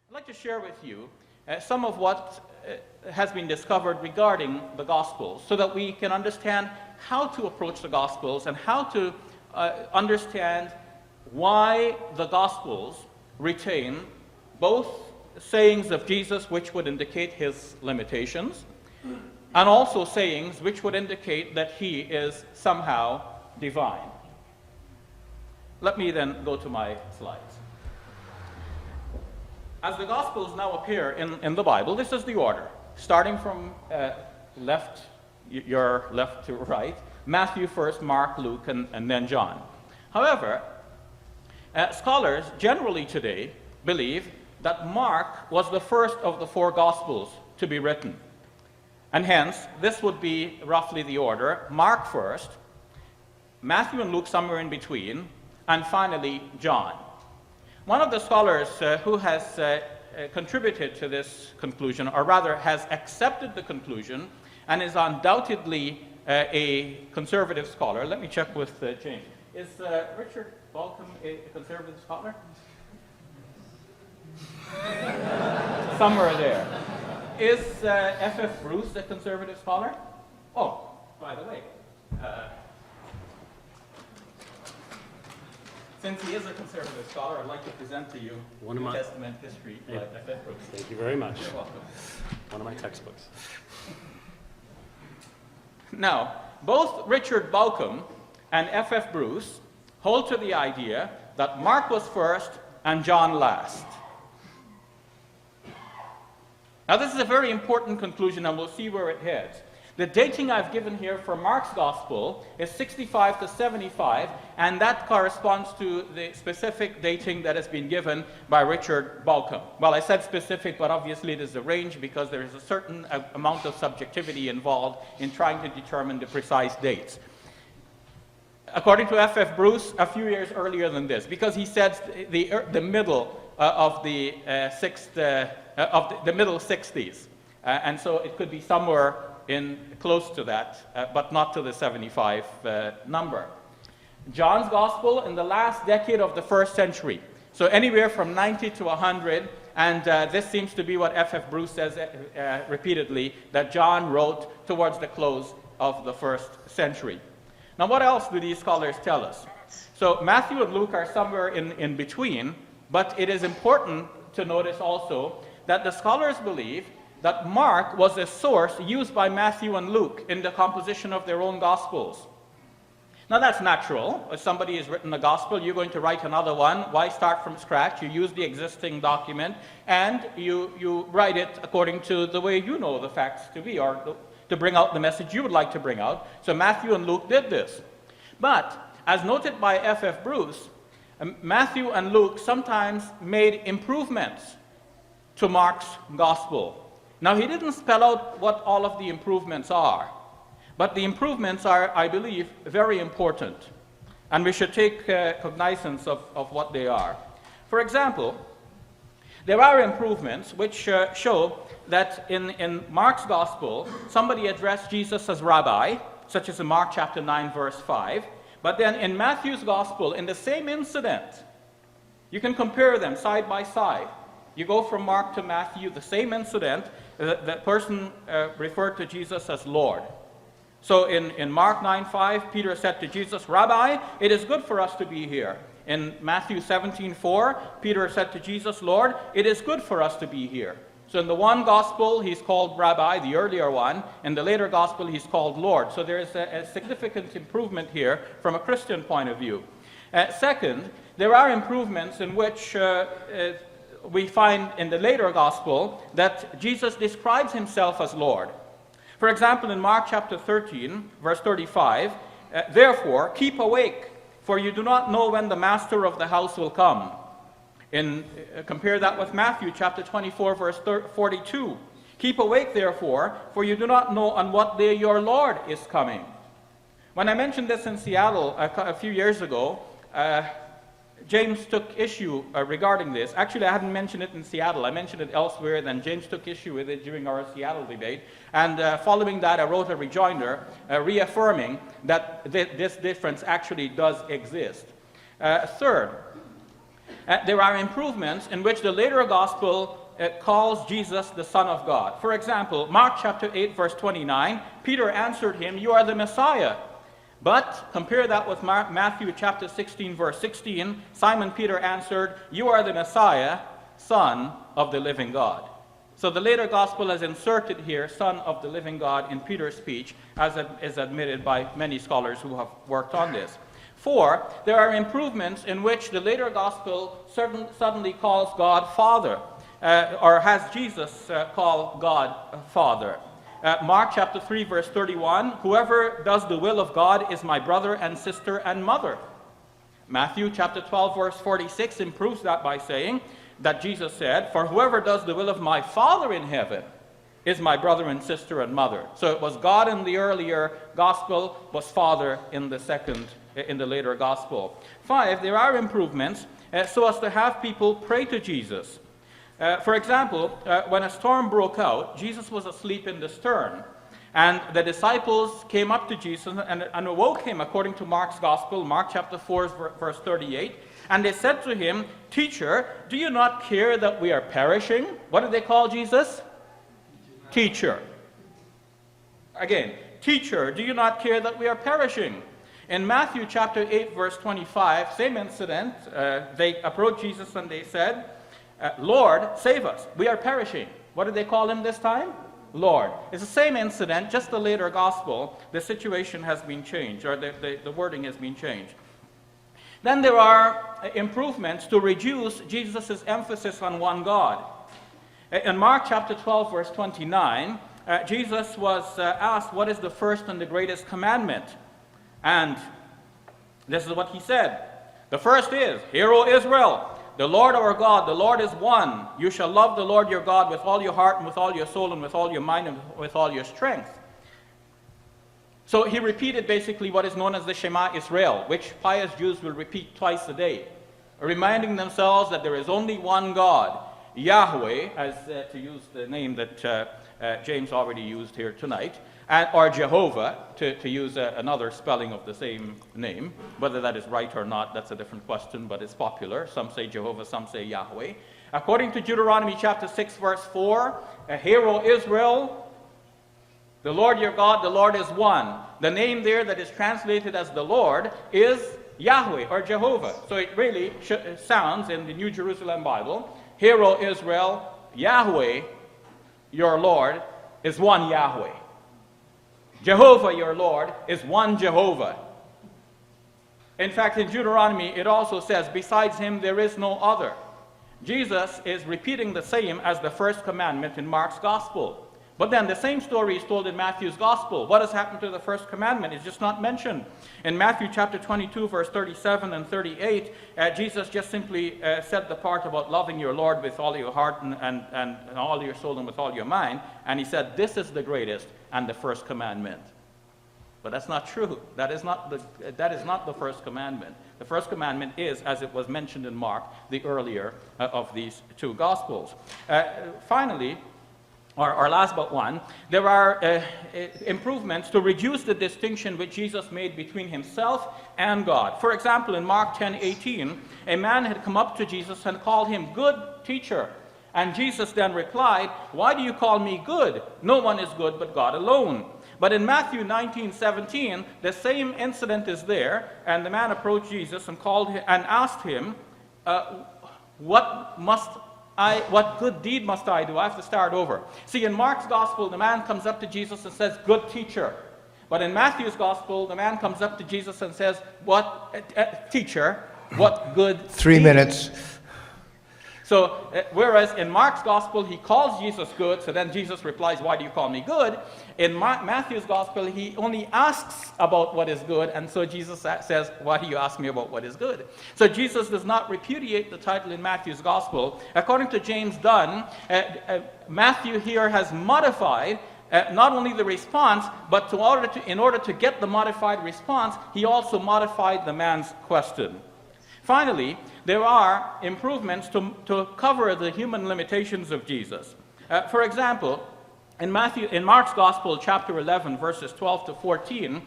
I'd like to share with you some of what has been discovered regarding the Gospels so that we can understand how to approach the Gospels and how to understand why the Gospels retain both sayings of Jesus which would indicate his limitations and also sayings which would indicate that he is somehow divine. Let me then go to my slides. As the Gospels now appear in the Bible, this is the order, starting from your left to right, Matthew first, Mark, Luke, and then John. However, scholars generally today believe that Mark was the first of the four Gospels to be written. And hence, this would be roughly the order: Mark first, Matthew and Luke somewhere in between, and finally John. One of the scholars who has contributed to this conclusion, or rather has accepted the conclusion, and is undoubtedly a conservative scholar. Let me check with James. Is Richard Balcom a conservative scholar? Somewhere there. Is F.F. Bruce a conservative scholar? Oh, by the way, since he is a conservative scholar, I'd like to present to you New Testament history by F.F. Bruce. Thank you very much. You're welcome. One of my textbooks. Now, both Richard Balcom and F.F. Bruce hold to the idea that Mark was first and John last. Now, this is a very important conclusion, and we'll see where it heads. The dating I've given here for Mark's Gospel is 65 to 75, and that corresponds to the specific dating that has been given by Richard Balcom. Well, I said specific, but obviously it is a range because there is a certain amount of subjectivity involved in trying to determine the precise dates. According to F.F. Bruce, a few years earlier than this, because he said the middle of the middle 60s, and so it could be somewhere in close to that, but not to the 75 number. John's Gospel in the last decade of the first century, so anywhere from 90 to 100, and this seems to be what F.F. Bruce says repeatedly, that John wrote towards the close of the first century. Now, what else do these scholars tell us? So Matthew and Luke are somewhere in between, but it is important to notice also that the scholars believe that Mark was a source used by Matthew and Luke in the composition of their own Gospels. Now, that's natural. If somebody has written a Gospel, you're going to write another one. Why start from scratch? You use the existing document, and you write it according to the way you know the facts to be, or to bring out the message you would like to bring out. So Matthew and Luke did this. But, as noted by F.F. Bruce, Matthew and Luke sometimes made improvements to Mark's Gospel. Now, he didn't spell out what all of the improvements are, but the improvements are, I believe, very important, and we should take cognizance of what they are. For example, there are improvements which show that in Mark's Gospel, somebody addressed Jesus as Rabbi, such as in Mark chapter 9, verse 5, but then in Matthew's Gospel, in the same incident, you can compare them side by side. You go from Mark to Matthew, the same incident, the person referred to Jesus as Lord. So in Mark 9:5, Peter said to Jesus, "Rabbi, it is good for us to be here." In Matthew 17:4, Peter said to Jesus, "Lord, it is good for us to be here." So in the one gospel, he's called Rabbi, the earlier one. In the later gospel, he's called Lord. So there is a significant improvement here from a Christian point of view. Second, there are improvements in which we find in the later gospel that Jesus describes himself as Lord. For example, in Mark chapter 13, verse 35, "Therefore, keep awake, for you do not know when the master of the house will come, Compare that with Matthew chapter 24, verse 42. Keep awake, therefore, for you do not know on what day your Lord is coming. When I mentioned this in Seattle a few years ago, James took issue regarding this. Actually, I hadn't mentioned it in Seattle. I mentioned it elsewhere, then James took issue with it during our Seattle debate. And following that, I wrote a rejoinder reaffirming that this difference actually does exist. Third, there are improvements in which the later gospel calls Jesus the Son of God. For example, Mark chapter 8, verse 29, Peter answered him, "You are the Messiah." But compare that with Matthew chapter 16, verse 16. Simon Peter answered, "You are the Messiah, Son of the living God." So the later gospel has inserted here, Son of the living God, in Peter's speech, as is admitted by many scholars who have worked on this. 4, there are improvements in which the later gospel suddenly calls God Father, or has Jesus call God Father. Mark chapter 3, verse 31, "Whoever does the will of God is my brother and sister and mother." Matthew chapter 12, verse 46 improves that by saying that Jesus said, "For whoever does the will of my Father in heaven is my brother and sister and mother." So it was God in the earlier gospel, was Father in the later gospel. 5, there are improvements so as to have people pray to Jesus. For example, when a storm broke out, Jesus was asleep in the stern, and the disciples came up to Jesus and awoke him, according to Mark's gospel, Mark chapter 4, verse 38, and they said to him, "Teacher, do you not care that we are perishing?" What did they call Jesus? Teacher. Again, "Teacher, do you not care that we are perishing?" In Matthew chapter 8, verse 25, same incident, they approached Jesus and they said, "Lord, save us. We are perishing." What did they call him this time? Lord. It's the same incident, just the later gospel. The situation has been changed, or the wording has been changed. Then there are improvements to reduce Jesus' emphasis on one God. In Mark chapter 12, verse 29, Jesus was asked, "What is the first and the greatest commandment?" And this is what he said. "The first is, Hear, O Israel, the Lord our God, the Lord is one. You shall love the Lord your God with all your heart and with all your soul and with all your mind and with all your strength." So he repeated basically what is known as the Shema Israel, which pious Jews will repeat twice a day, reminding themselves that there is only one God, Yahweh, as to use the name that James already used here tonight, or Jehovah, to use another spelling of the same name. Whether that is right or not, that's a different question, but it's popular. Some say Jehovah, some say Yahweh. According to Deuteronomy chapter 6, verse 4, "Hear, O Israel, the Lord your God, the Lord is one." The name there that is translated as the Lord is Yahweh, or Jehovah. So it really sounds in the New Jerusalem Bible, "Hear, O Israel, Yahweh, your Lord, is one Yahweh. Jehovah, your Lord, is one Jehovah." In fact, in Deuteronomy, it also says, "Besides him, there is no other." Jesus is repeating the same as the first commandment in Mark's gospel. But then the same story is told in Matthew's gospel. What has happened to the first commandment is just not mentioned. In Matthew chapter 22, verse 37 and 38, Jesus just simply said the part about loving your Lord with all your heart and all your soul and with all your mind. And he said, "This is the greatest and the first commandment." But that's not true. That is not the first commandment. The first commandment is, as it was mentioned in Mark, the earlier of these two gospels. Finally, or last but one, there are improvements to reduce the distinction which Jesus made between himself and God. For example, in Mark 10:18, a man had come up to Jesus and called him "Good Teacher." And Jesus then replied, "Why do you call me good? No one is good but God alone." But in Matthew 19:17, the same incident is there, and the man approached Jesus and asked him, what good deed must I do? I have to start over. See, in Mark's gospel, the man comes up to Jesus and says, "Good teacher." But in Matthew's gospel, the man comes up to Jesus and says, "What, teacher, what good 3 deed?" minutes. So, whereas in Mark's gospel, he calls Jesus good, so then Jesus replies, why do you call me good? In Matthew's gospel, he only asks about what is good, and so Jesus says, why do you ask me about what is good? So Jesus does not repudiate the title in Matthew's gospel. According to James Dunn, Matthew here has modified not only the response, but in order to get the modified response, he also modified the man's question. Finally, there are improvements to cover the human limitations of Jesus. For example, in Mark's Gospel, chapter 11, verses 12 to 14,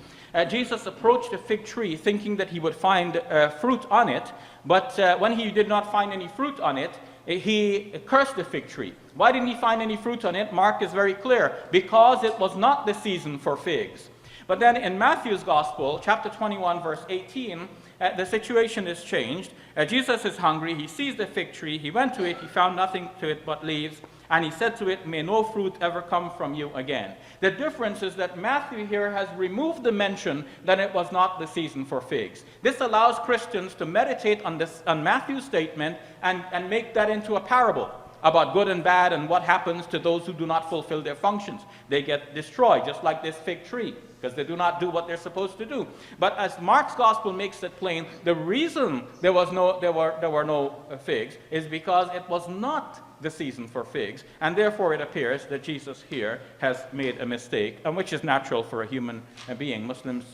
Jesus approached a fig tree thinking that he would find fruit on it, but when he did not find any fruit on it, he cursed the fig tree. Why didn't he find any fruit on it? Mark is very clear. Because it was not the season for figs. But then in Matthew's Gospel, chapter 21, verse 18, the situation is changed. Jesus is hungry. He sees the fig tree. He went to it. He found nothing to it but leaves. And he said to it, may no fruit ever come from you again. The difference is that Matthew here has removed the mention that it was not the season for figs. This allows Christians to meditate on Matthew's statement and make that into a parable about good and bad and what happens to those who do not fulfill their functions. They get destroyed, just like this fig tree, because they do not do what they're supposed to do. But as Mark's gospel makes it plain, the reason there were no figs is because it was not the season for figs, and therefore it appears that Jesus here has made a mistake, and which is natural for a human being. Muslims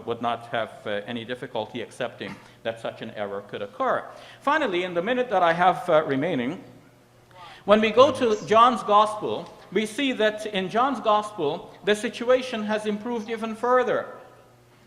would not have any difficulty accepting that such an error could occur. Finally, in the minute that I have remaining, when we go to John's Gospel, we see that in John's Gospel, the situation has improved even further.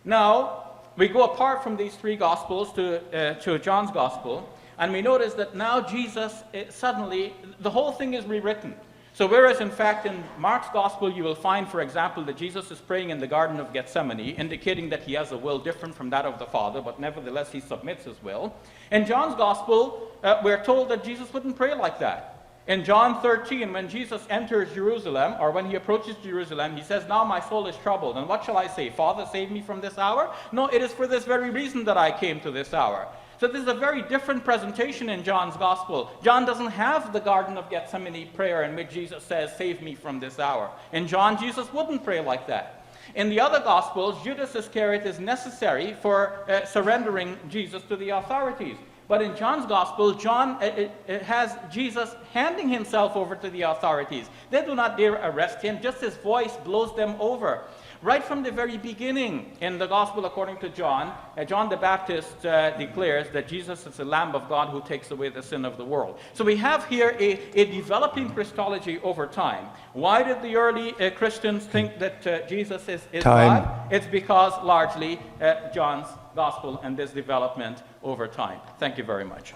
Now, we go apart from these three Gospels to John's Gospel, and we notice that now Jesus, suddenly, the whole thing is rewritten. So whereas, in fact, in Mark's Gospel, you will find, for example, that Jesus is praying in the Garden of Gethsemane, indicating that he has a will different from that of the Father, but nevertheless he submits his will. In John's Gospel, we're told that Jesus wouldn't pray like that. In John 13, when Jesus enters Jerusalem, or when he approaches Jerusalem, he says, now my soul is troubled. And what shall I say? Father, save me from this hour? No, it is for this very reason that I came to this hour. So this is a very different presentation in John's Gospel. John doesn't have the Garden of Gethsemane prayer in which Jesus says, save me from this hour. In John, Jesus wouldn't pray like that. In the other Gospels, Judas Iscariot is necessary for surrendering Jesus to the authorities. But in John's Gospel, John has Jesus handing himself over to the authorities. They do not dare arrest him, just his voice blows them over. Right from the very beginning in the Gospel according to John, John the Baptist declares that Jesus is the Lamb of God who takes away the sin of the world. So we have here a developing Christology over time. Why did the early Christians think that Jesus is God? It's because largely John's Gospel and this development over time. Thank you very much.